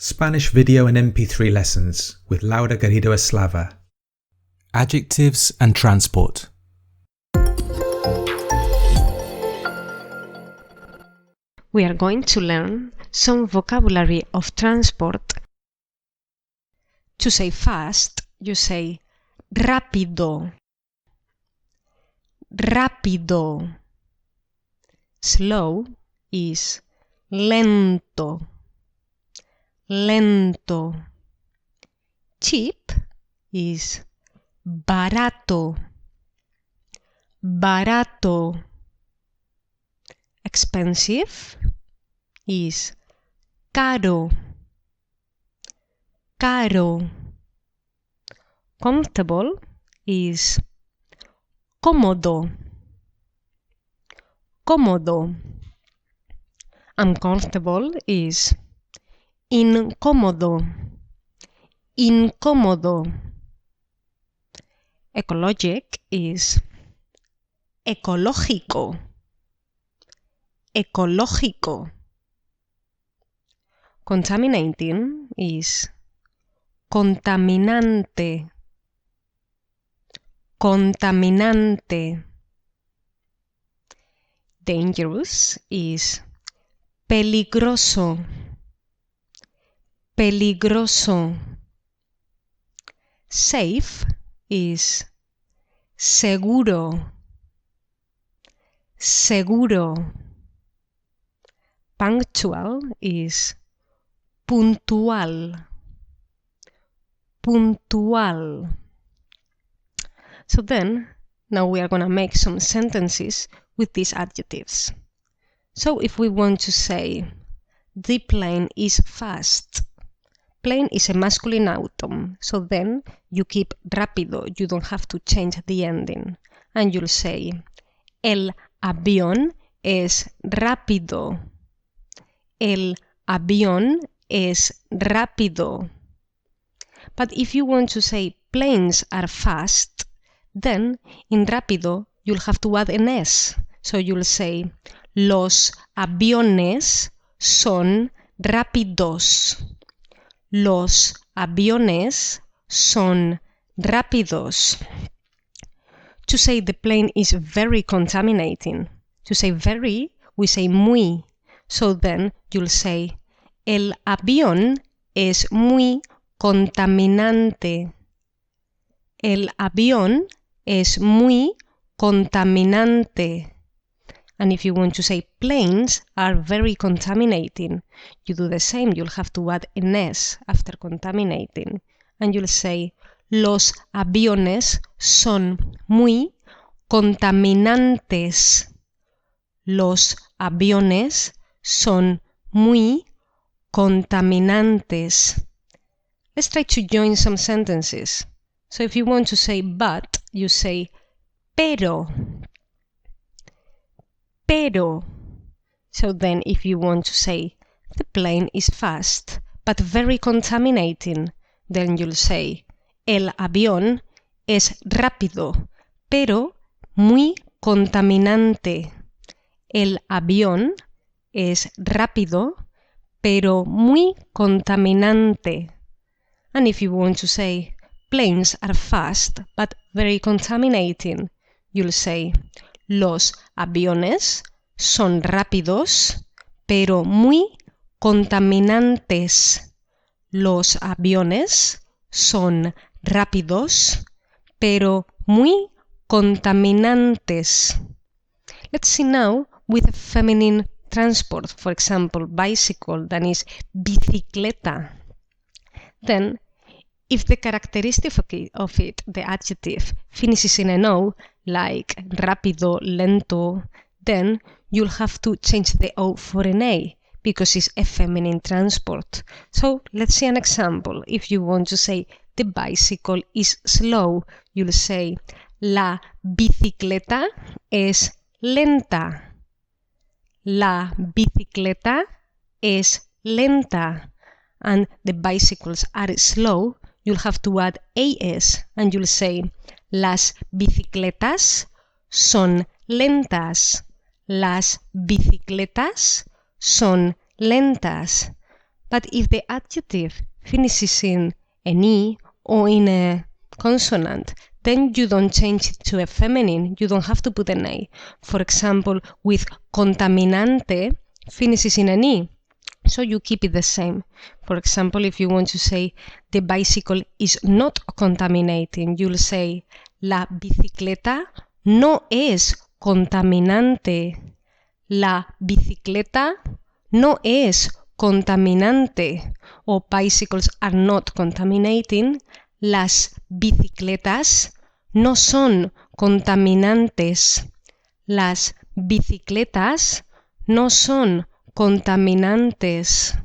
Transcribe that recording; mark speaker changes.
Speaker 1: Spanish video and MP3 lessons with Laura Garrido Eslava. Adjectives and transport.
Speaker 2: We are going to learn some vocabulary of transport. To say fast, you say rápido. Rápido. Slow is lento. Lento. Cheap is barato. Barato. Expensive is caro. Caro. Comfortable is cómodo. Cómodo. Uncomfortable is incómodo. Incómodo. Ecologic is ecológico. Ecológico. Contaminating is contaminante. Contaminante. Dangerous is peligroso. Peligroso. Safe is seguro. Seguro. Punctual is puntual. Puntual. So then, now we are going to make some sentences with these adjectives. So if we want to say, the plane is fast. Plane is a masculine autumn, so then you keep rápido, you don't have to change the ending. And you'll say, el avión es rápido. El avión es rápido. But if you want to say planes are fast, then in rápido you'll have to add an S. So you'll say, los aviones son rápidos. Los aviones son rápidos. To say the plane is very contaminating. To say very, we say muy. So then you'll say, el avión es muy contaminante. El avión es muy contaminante. And if you want to say planes are very contaminating, you do the same. You'll have to add an S after contaminating. And you'll say, los aviones son muy contaminantes. Los aviones son muy contaminantes. Let's try to join some sentences. So if you want to say but, you say pero. Pero. So then if you want to say the plane is fast but very contaminating, then you'll say el avión es rápido pero muy contaminante. El avión es rápido pero muy contaminante. And if you want to say planes are fast but very contaminating, you'll say los aviones son rápidos pero muy contaminantes. Los aviones son rápidos pero muy contaminantes. Let's see now with a feminine transport, for example, bicycle, that is bicicleta. Then, if the characteristic of it, the adjective, finishes in an O, like rápido, lento, then you'll have to change the O for an A, because it's a feminine transport. So, let's see an example. If you want to say the bicycle is slow, you'll say la bicicleta es lenta. La bicicleta es lenta. And the bicycles are slow, you'll have to add AS and you'll say las bicicletas son lentas. Las bicicletas son lentas. But if the adjective finishes in an E or in a consonant, then you don't change it to a feminine. You don't have to put an A. For example, with contaminante finishes in an E, so you keep it the same. For example, if you want to say the bicycle is not contaminating, you'll say la bicicleta no es contaminante. La bicicleta no es contaminante. Or bicycles are not contaminating. Las bicicletas no son contaminantes. Las bicicletas no son contaminantes.